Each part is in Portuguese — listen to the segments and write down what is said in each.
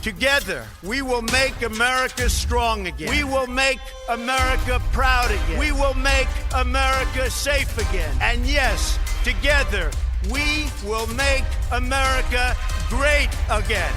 Together, we will make America strong again. We will make America proud again. We will make America safe again. And yes, together, we will make America great again.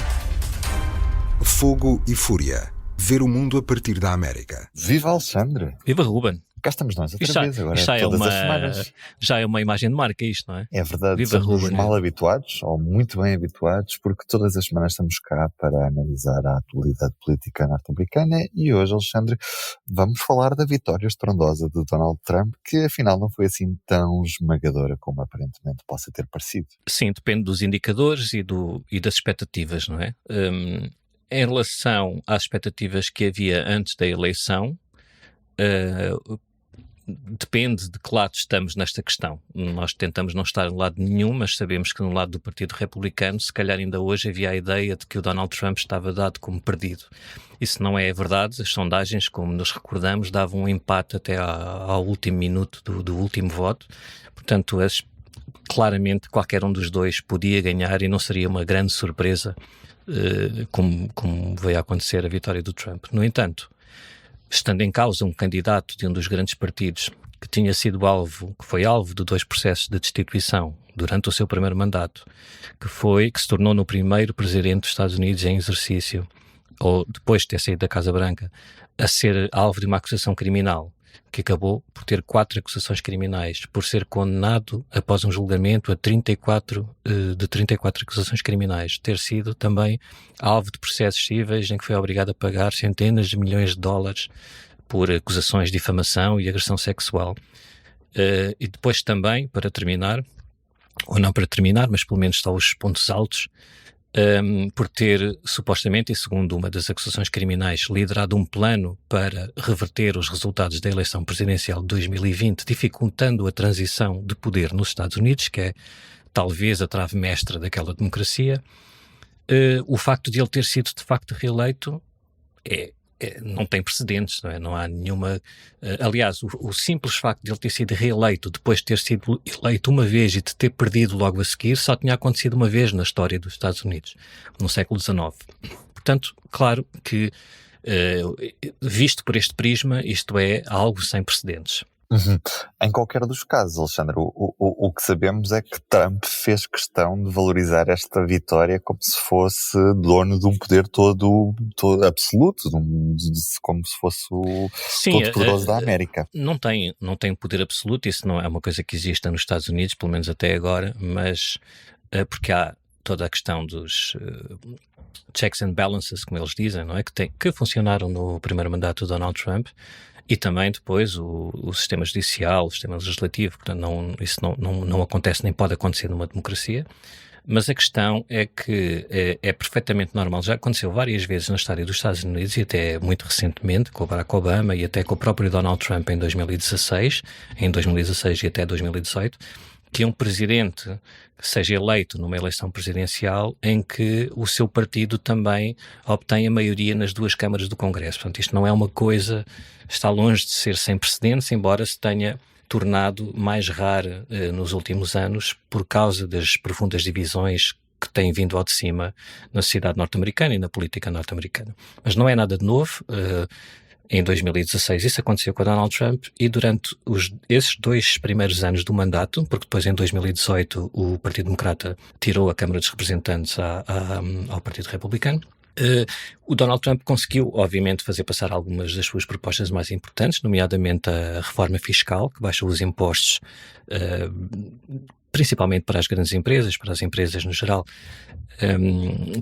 Fogo e Fúria. Ver o mundo a partir da América. Viva Alexandre! Viva Ruben! Cá estamos nós outra vez, agora já todas as semanas. Já é uma imagem de marca isto, não é? É verdade, Viva somos Ruben, mal habituados, ou muito bem habituados, porque todas as semanas estamos cá para analisar a atualidade política norte-americana e hoje, Alexandre, vamos falar da vitória estrondosa de Donald Trump, que afinal não foi assim tão esmagadora como aparentemente possa ter parecido. Sim, depende dos indicadores e das expectativas, não é? Em relação às expectativas que havia antes da eleição, depende de que lado estamos nesta questão. Nós tentamos não estar no lado nenhum, mas sabemos que no lado do Partido Republicano, se calhar ainda hoje havia a ideia de que o Donald Trump estava dado como perdido. Isso não é verdade. As sondagens, como nos recordamos, davam um empate até ao último minuto do último voto. Portanto, claramente qualquer um dos dois podia ganhar e não seria uma grande surpresa como veio a acontecer a vitória do Trump. No entanto, estando em causa um candidato de um dos grandes partidos que tinha sido que foi alvo de 2 processos de destituição durante o seu primeiro mandato, que se tornou no primeiro presidente dos Estados Unidos em exercício, ou depois de ter saído da Casa Branca, a ser alvo de uma acusação criminal, que acabou por ter 4 acusações criminais, por ser condenado após um julgamento de 34 acusações criminais, ter sido também alvo de processos cíveis em que foi obrigado a pagar centenas de milhões de dólares por acusações de difamação e agressão sexual. E depois também, para terminar, ou não para terminar, mas pelo menos está os pontos altos, por ter, supostamente, e segundo uma das acusações criminais, liderado um plano para reverter os resultados da eleição presidencial de 2020, dificultando a transição de poder nos Estados Unidos, que é talvez a trave mestra daquela democracia. O facto de ele ter sido, de facto, reeleito não tem precedentes, não é? Não há nenhuma... aliás, o simples facto de ele ter sido reeleito depois de ter sido eleito uma vez e de ter perdido logo a seguir, só tinha acontecido uma vez na história dos Estados Unidos, no século XIX. Portanto, claro que, visto por este prisma, isto é algo sem precedentes. Uhum. Em qualquer dos casos, Alexandre, o que sabemos é que Trump fez questão de valorizar esta vitória como se fosse dono de um poder todo absoluto, como se fosse o todo-poderoso da América. Não tem poder absoluto, isso não é uma coisa que exista nos Estados Unidos, pelo menos até agora, mas porque há toda a questão dos checks and balances, como eles dizem, não é? Que funcionaram no primeiro mandato do Donald Trump. E também depois o sistema judicial, o sistema legislativo, portanto isso não acontece nem pode acontecer numa democracia, mas a questão é que é perfeitamente normal, já aconteceu várias vezes na história dos Estados Unidos e até muito recentemente com o Barack Obama e até com o próprio Donald Trump em 2016 e até 2018, que um presidente seja eleito numa eleição presidencial em que o seu partido também obtém a maioria nas 2 câmaras do Congresso. Portanto, isto não é uma coisa, está longe de ser sem precedentes, embora se tenha tornado mais rara nos últimos anos por causa das profundas divisões que têm vindo ao de cima na sociedade norte-americana e na política norte-americana. Mas não é nada de novo. Em 2016 isso aconteceu com Donald Trump e durante esses 2 primeiros anos do mandato, porque depois em 2018 o Partido Democrata tirou a Câmara dos Representantes ao Partido Republicano, o Donald Trump conseguiu, obviamente, fazer passar algumas das suas propostas mais importantes, nomeadamente a reforma fiscal, que baixou os impostos principalmente para as grandes empresas, para as empresas no geral,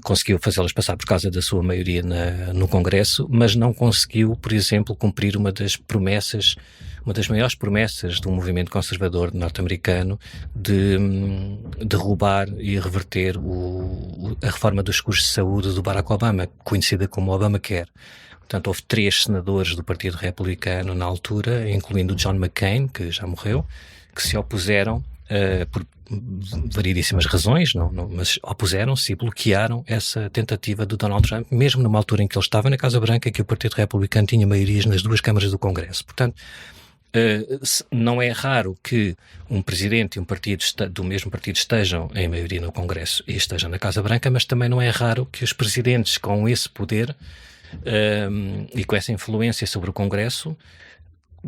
conseguiu fazê-las passar por causa da sua maioria no Congresso, mas não conseguiu, por exemplo, cumprir uma das maiores promessas do movimento conservador norte-americano de derrubar e reverter a reforma dos seguros de saúde do Barack Obama, conhecida como Obamacare. Portanto, houve 3 senadores do Partido Republicano na altura, incluindo John McCain, que já morreu, que se opuseram por variedíssimas razões, mas opuseram-se e bloquearam essa tentativa do Donald Trump, mesmo numa altura em que ele estava na Casa Branca e que o Partido Republicano tinha maiorias nas 2 câmaras do Congresso. Portanto, Não é raro que um presidente e um partido do mesmo partido estejam em maioria no Congresso e estejam na Casa Branca, mas também não é raro que os presidentes com esse poder e com essa influência sobre o Congresso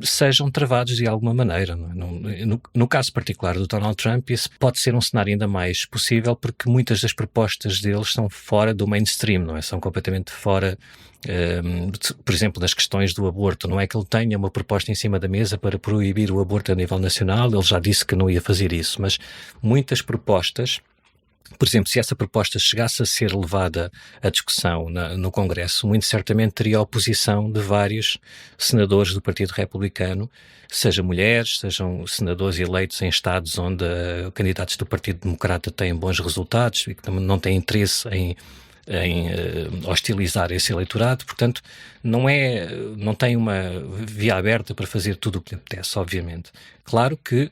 sejam travados de alguma maneira. No caso particular do Donald Trump, isso pode ser um cenário ainda mais possível porque muitas das propostas deles são fora do mainstream, não é? São completamente fora, por exemplo, das questões do aborto. Não é que ele tenha uma proposta em cima da mesa para proibir o aborto a nível nacional, ele já disse que não ia fazer isso, mas muitas propostas. Por exemplo, se essa proposta chegasse a ser levada à discussão no Congresso, muito certamente teria a oposição de vários senadores do Partido Republicano, seja mulheres, sejam senadores eleitos em estados onde candidatos do Partido Democrata têm bons resultados e que também não têm interesse em hostilizar esse eleitorado. Portanto, não tem uma via aberta para fazer tudo o que lhe apetece, obviamente. Claro que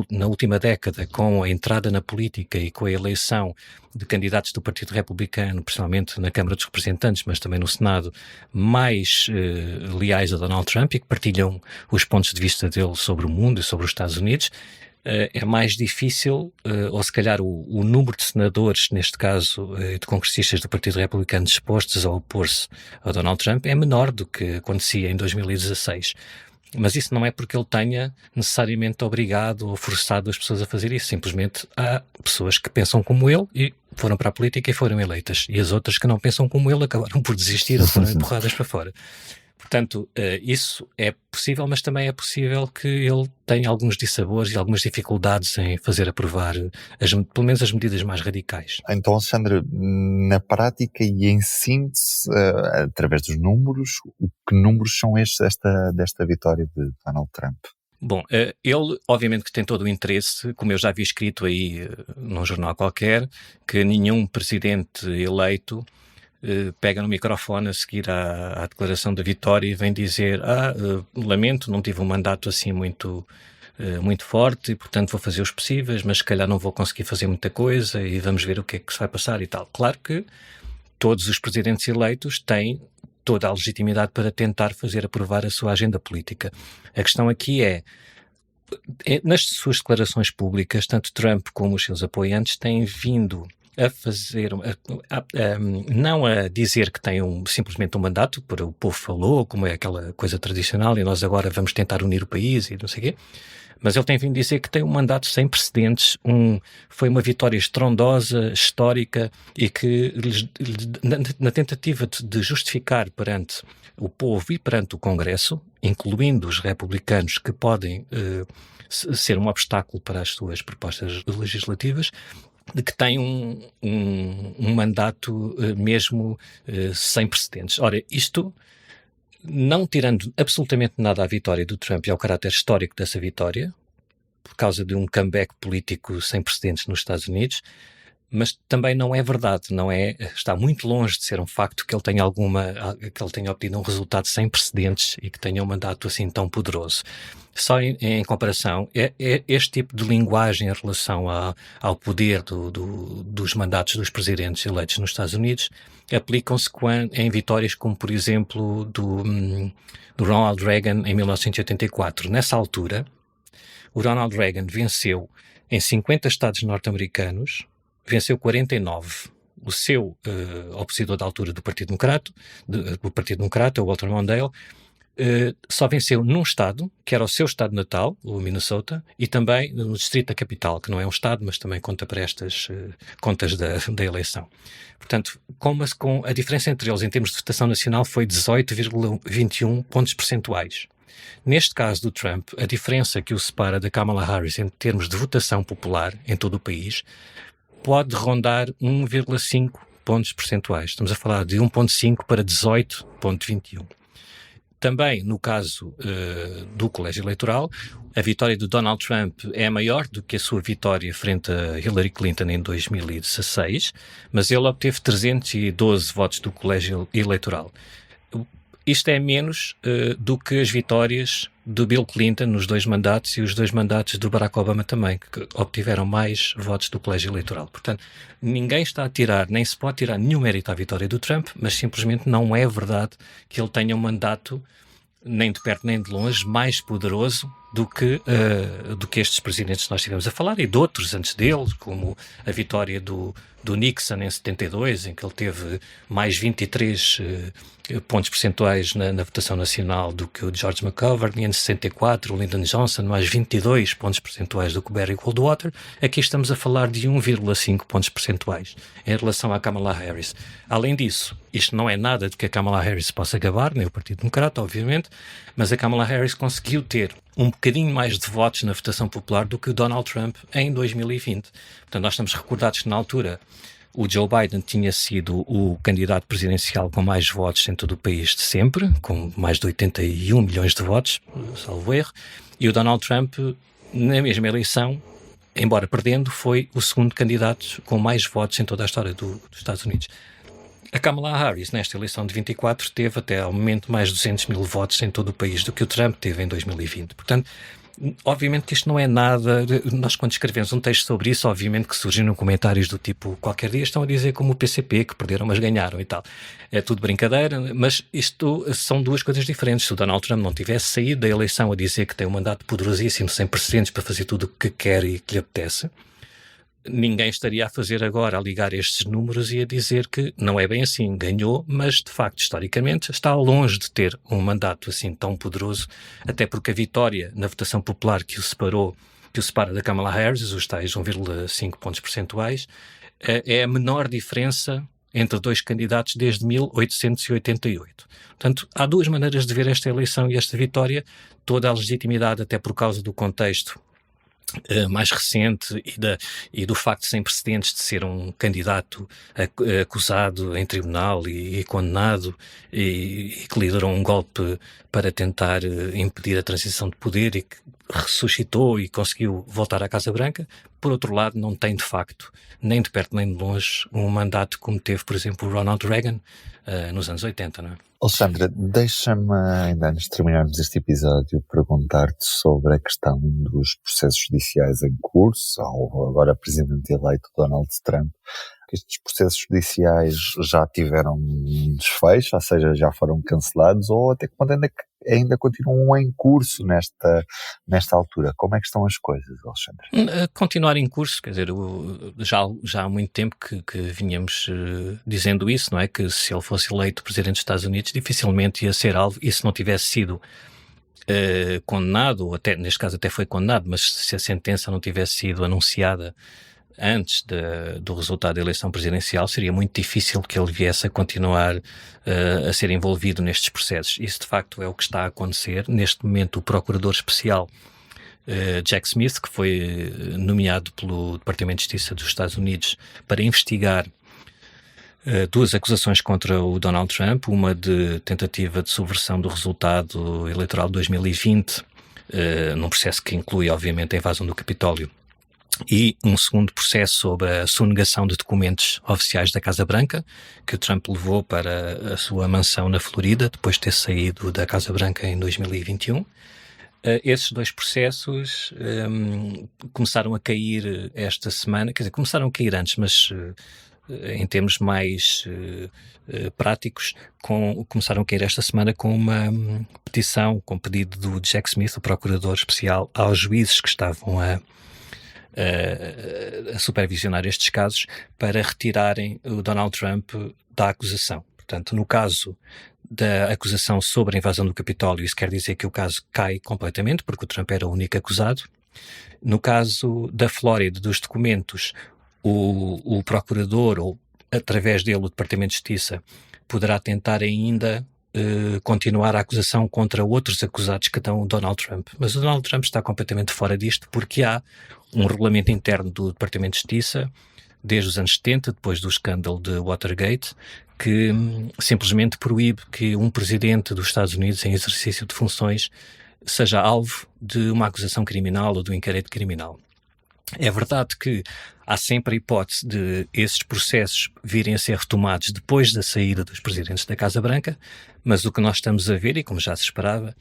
na última década, com a entrada na política e com a eleição de candidatos do Partido Republicano, principalmente na Câmara dos Representantes, mas também no Senado, mais leais a Donald Trump e que partilham os pontos de vista dele sobre o mundo e sobre os Estados Unidos, é mais difícil, ou se calhar o número de senadores, neste caso de congressistas do Partido Republicano dispostos a opor-se a Donald Trump, é menor do que acontecia em 2016. Mas isso não é porque ele tenha necessariamente obrigado ou forçado as pessoas a fazer isso. Simplesmente há pessoas que pensam como ele e foram para a política e foram eleitas. E as outras que não pensam como ele acabaram por desistir ou foram empurradas para fora. Portanto, isso é possível, mas também é possível que ele tenha alguns dissabores e algumas dificuldades em fazer aprovar pelo menos as medidas mais radicais. Então, Alexandre, na prática e em síntese, através dos números, que números são estes desta vitória de Donald Trump? Bom, ele obviamente que tem todo o interesse, como eu já vi escrito aí num jornal qualquer, que nenhum presidente eleito pega no microfone a seguir à declaração da vitória e vem dizer lamento, não tive um mandato assim muito forte e portanto vou fazer os possíveis, mas se calhar não vou conseguir fazer muita coisa e vamos ver o que é que se vai passar e tal. Claro que todos os presidentes eleitos têm toda a legitimidade para tentar fazer aprovar a sua agenda política. A questão aqui é nas suas declarações públicas, tanto Trump como os seus apoiantes têm vindo a fazer, não a dizer que tem simplesmente um mandato, para o povo falou, como é aquela coisa tradicional, e nós agora vamos tentar unir o país e não sei o quê, mas ele tem vindo dizer que tem um mandato sem precedentes, foi uma vitória estrondosa, histórica, e que na tentativa de justificar perante o povo e perante o Congresso, incluindo os republicanos que podem ser um obstáculo para as suas propostas legislativas, de que tem um mandato mesmo sem precedentes. Ora, isto, não tirando absolutamente nada à vitória do Trump e ao caráter histórico dessa vitória, por causa de um comeback político sem precedentes nos Estados Unidos, mas também não é verdade, está muito longe de ser um facto que ele tenha obtido um resultado sem precedentes e que tenha um mandato assim tão poderoso. Só em comparação, este tipo de linguagem em relação ao poder dos mandatos dos presidentes eleitos nos Estados Unidos aplicam-se em vitórias como, por exemplo, do Ronald Reagan em 1984. Nessa altura, o Ronald Reagan venceu em 50 estados norte-americanos, venceu 49. O seu opositor da altura do Partido Democrata, o Walter Mondale, só venceu num estado, que era o seu estado natal, o Minnesota, e também no Distrito da Capital, que não é um estado, mas também conta para estas contas da eleição. Portanto, com a diferença entre eles em termos de votação nacional foi 18,21 pontos percentuais. Neste caso do Trump, a diferença que o separa da Kamala Harris em termos de votação popular em todo o país pode rondar 1,5 pontos percentuais. Estamos a falar de 1,5 para 18,21. Também, no caso do colégio eleitoral, a vitória de Donald Trump é maior do que a sua vitória frente a Hillary Clinton em 2016, mas ele obteve 312 votos do colégio eleitoral. Isto é menos do que as vitórias do Bill Clinton nos 2 mandatos e os 2 mandatos do Barack Obama também, que obtiveram mais votos do colégio eleitoral. Portanto, ninguém está a tirar, nem se pode tirar nenhum mérito à vitória do Trump, mas simplesmente não é verdade que ele tenha um mandato nem de perto nem de longe, mais poderoso do que estes presidentes que nós estivemos a falar, e de outros antes dele, como a vitória do Nixon em 72, em que ele teve mais 23 pontos percentuais na votação nacional do que o George McGovern, e em 64 o Lyndon Johnson mais 22 pontos percentuais do que o Barry Goldwater. Aqui estamos a falar de 1,5 pontos percentuais em relação à Kamala Harris. Além disso, isto não é nada de que a Kamala Harris possa gabar, nem o Partido Democrata, obviamente, mas a Kamala Harris conseguiu ter um bocadinho mais de votos na votação popular do que o Donald Trump em 2020. Portanto, nós estamos recordados que na altura o Joe Biden tinha sido o candidato presidencial com mais votos em todo o país de sempre, com mais de 81 milhões de votos, salvo erro, e o Donald Trump, na mesma eleição, embora perdendo, foi o segundo candidato com mais votos em toda a história dos Estados Unidos. A Kamala Harris, nesta eleição de 24, teve até ao momento mais de 200 mil votos em todo o país do que o Trump teve em 2020. Portanto, obviamente que isto não é nada. Nós, quando escrevemos um texto sobre isso, obviamente que surgiram comentários do tipo: qualquer dia estão a dizer como o PCP, que perderam mas ganharam e tal. É tudo brincadeira, mas isto são duas coisas diferentes. Se o Donald Trump não tivesse saído da eleição a dizer que tem um mandato poderosíssimo, sem precedentes, para fazer tudo o que quer e que lhe apetece, ninguém estaria a fazer agora, a ligar estes números e a dizer que não é bem assim, ganhou, mas de facto, historicamente, está longe de ter um mandato assim tão poderoso, até porque a vitória na votação popular que o separa da Kamala Harris, os tais 1,5 pontos percentuais, é a menor diferença entre dois candidatos desde 1888. Portanto, há duas maneiras de ver esta eleição e esta vitória, toda a legitimidade, até por causa do contexto mais recente e do facto sem precedentes de ser um candidato acusado em tribunal e condenado e que liderou um golpe para tentar impedir a transição de poder e que ressuscitou e conseguiu voltar à Casa Branca. Por outro lado, não tem de facto, nem de perto nem de longe, um mandato como teve, por exemplo, o Ronald Reagan nos anos 80, não é? Alexandra, deixa-me, ainda antes de terminarmos este episódio, perguntar-te sobre a questão dos processos judiciais em curso, ao agora presidente eleito Donald Trump. Estes processos judiciais já tiveram um desfecho, ou seja, já foram cancelados, ou até que ponto ainda continuam em curso nesta altura? Como é que estão as coisas, Alexandre? Continuar em curso, quer dizer, já há muito tempo que vinhamos dizendo isso, não é? Que se ele fosse eleito presidente dos Estados Unidos, dificilmente ia ser alvo, e se não tivesse sido condenado, ou até, neste caso até foi condenado, mas se a sentença não tivesse sido anunciada antes do resultado da eleição presidencial, seria muito difícil que ele viesse a continuar a ser envolvido nestes processos. Isso, de facto, é o que está a acontecer. Neste momento, o procurador especial Jack Smith, que foi nomeado pelo Departamento de Justiça dos Estados Unidos para investigar duas acusações contra o Donald Trump, uma de tentativa de subversão do resultado eleitoral de 2020, num processo que inclui, obviamente, a invasão do Capitólio, e um segundo processo sobre a sonegação de documentos oficiais da Casa Branca, que o Trump levou para a sua mansão na Florida, depois de ter saído da Casa Branca em 2021. Esses dois processos começaram a cair esta semana, quer dizer, começaram a cair antes, mas em termos mais práticos, começaram a cair esta semana com uma petição, com pedido do Jack Smith, o procurador especial, aos juízes que estavam a supervisionar estes casos, para retirarem o Donald Trump da acusação. Portanto, no caso da acusação sobre a invasão do Capitólio, isso quer dizer que o caso cai completamente, porque o Trump era o único acusado. No caso da Flórida, dos documentos, o procurador, ou através dele o Departamento de Justiça, poderá tentar ainda continuar a acusação contra outros acusados que dão o Donald Trump. Mas o Donald Trump está completamente fora disto, porque há um regulamento interno do Departamento de Justiça, desde os anos 70, depois do escândalo de Watergate, que simplesmente proíbe que um presidente dos Estados Unidos, em exercício de funções, seja alvo de uma acusação criminal ou de um inquérito criminal. É verdade que há sempre a hipótese de esses processos virem a ser retomados depois da saída dos presidentes da Casa Branca, mas o que nós estamos a ver, e como já se esperava,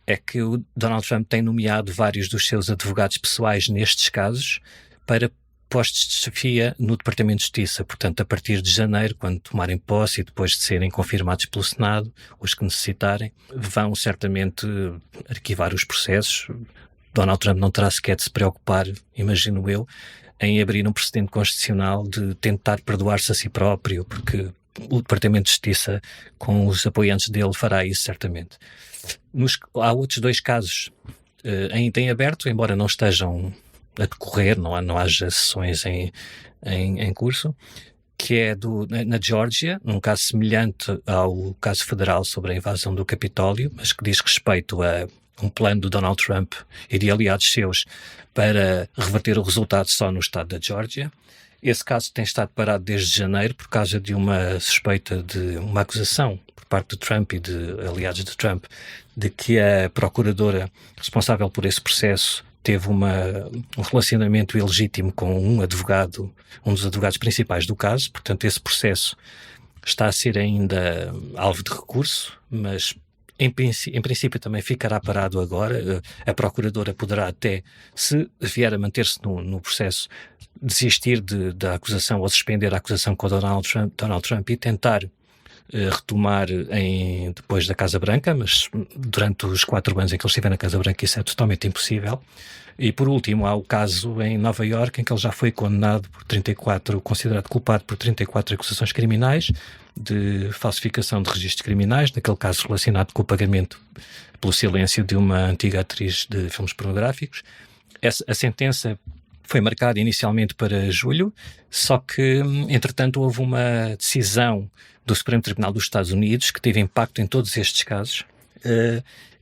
é que o Donald Trump tem nomeado vários dos seus advogados pessoais nestes casos para postos de chefia no Departamento de Justiça. Portanto, a partir de janeiro, quando tomarem posse e depois de serem confirmados pelo Senado, os que necessitarem, vão certamente arquivar os processos. Donald Trump não terá sequer de se preocupar, imagino eu, em abrir um precedente constitucional de tentar perdoar-se a si próprio, porque o Departamento de Justiça, com os apoiantes dele, fará isso certamente. Há outros 2 casos ainda em aberto, embora não estejam a decorrer, não haja sessões em curso, que é na Geórgia, num caso semelhante ao caso federal sobre a invasão do Capitólio, mas que diz respeito a um plano do Donald Trump e de aliados seus para reverter o resultado só no estado da Geórgia. Esse caso tem estado parado desde janeiro por causa de uma suspeita de uma acusação por parte de Trump e de aliados de Trump de que a procuradora responsável por esse processo teve um relacionamento ilegítimo com um dos advogados principais do caso. Portanto, esse processo está a ser ainda alvo de recurso, mas em princípio também ficará parado agora. A procuradora poderá até, se vier a manter-se no processo, desistir da acusação ou suspender a acusação com o Donald Trump e tentar retomar depois da Casa Branca, mas durante os 4 anos em que ele estiver na Casa Branca isso é totalmente impossível. E por último há o caso em Nova Iorque em que ele já foi condenado considerado culpado por 34 acusações criminais de falsificação de registros criminais, naquele caso relacionado com o pagamento pelo silêncio de uma antiga atriz de filmes pornográficos. A sentença foi marcada inicialmente para julho, só que, entretanto, houve uma decisão do Supremo Tribunal dos Estados Unidos que teve impacto em todos estes casos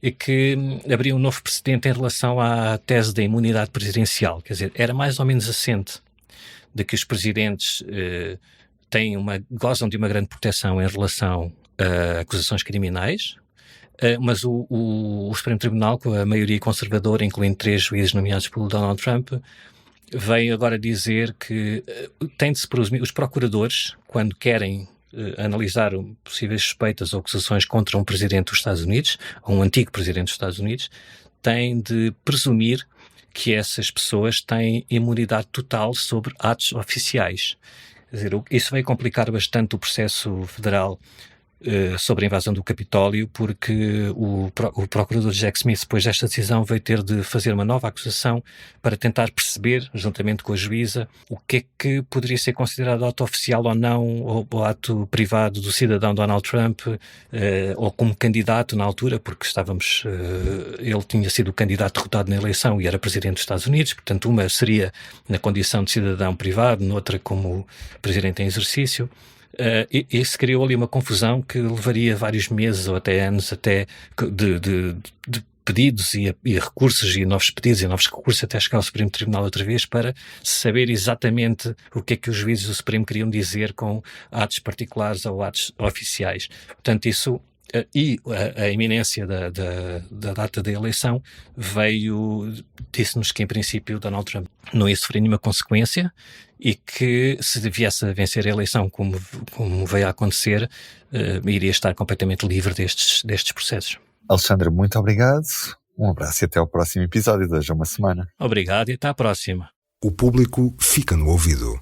e que abriu um novo precedente em relação à tese da imunidade presidencial. Quer dizer, era mais ou menos assente de que os presidentes gozam de uma grande proteção em relação a acusações criminais, mas o Supremo Tribunal, com a maioria conservadora, incluindo 3 juízes nomeados pelo Donald Trump, veio agora dizer que tem de se presumir, os procuradores, quando querem analisar possíveis suspeitas ou acusações contra um presidente dos Estados Unidos, ou um antigo presidente dos Estados Unidos, têm de presumir que essas pessoas têm imunidade total sobre atos oficiais. Quer dizer, isso vai complicar bastante o processo federal sobre a invasão do Capitólio, porque o procurador Jack Smith, depois desta decisão, veio ter de fazer uma nova acusação para tentar perceber, juntamente com a juíza, o que é que poderia ser considerado ato oficial ou não, ou ato privado do cidadão Donald Trump, ou como candidato na altura, porque ele tinha sido o candidato derrotado na eleição e era presidente dos Estados Unidos. Portanto, uma seria na condição de cidadão privado, noutra como presidente em exercício. E se criou ali uma confusão que levaria vários meses ou até anos de pedidos e recursos e novos pedidos e novos recursos até chegar ao Supremo Tribunal outra vez para saber exatamente o que é que os juízes do Supremo queriam dizer com atos particulares ou atos oficiais. Portanto, isso e a iminência da data da eleição disse-nos que em princípio Donald Trump não ia sofrer nenhuma consequência e que se viesse a vencer a eleição como veio a acontecer, iria estar completamente livre destes processos. Alexandre, muito obrigado, um abraço e até ao próximo episódio de hoje, uma semana. Obrigado e até à próxima. O público fica no ouvido.